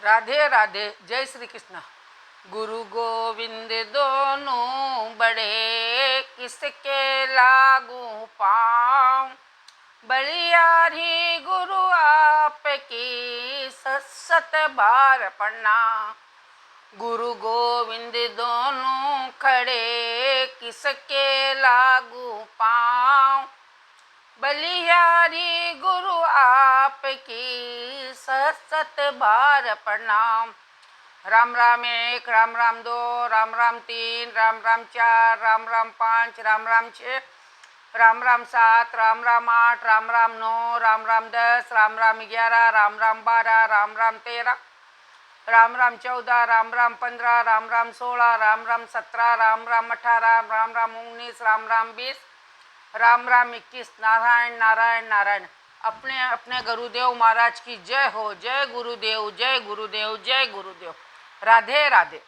राधे राधे। जय श्री कृष्ण। गुरु गोविंद दोनों बड़े, किसके लागू पाँव। बलियारी गुरु आपकी, सत बार प्रणाम। गुरु गोविंद दोनों खड़े, किसके लागू पाँव। बलिहारी गुरु आपकी, सत बार प्रणाम। राम राम एक, राम राम दो, राम राम तीन, राम राम चार, राम राम पाँच, राम राम छः, राम राम सात, राम राम आठ, राम राम नौ, राम राम 10, राम राम 11, राम राम 12, राम राम 13, राम राम 14, राम राम 15, राम राम 16, राम राम 17, राम राम 18, राम राम 19, राम राम 20, राम राम 21। नारायण नारायण नारायण। अपने अपने गुरुदेव महाराज की जय हो। जय गुरुदेव, जय गुरुदेव, जय गुरुदेव। राधे राधे।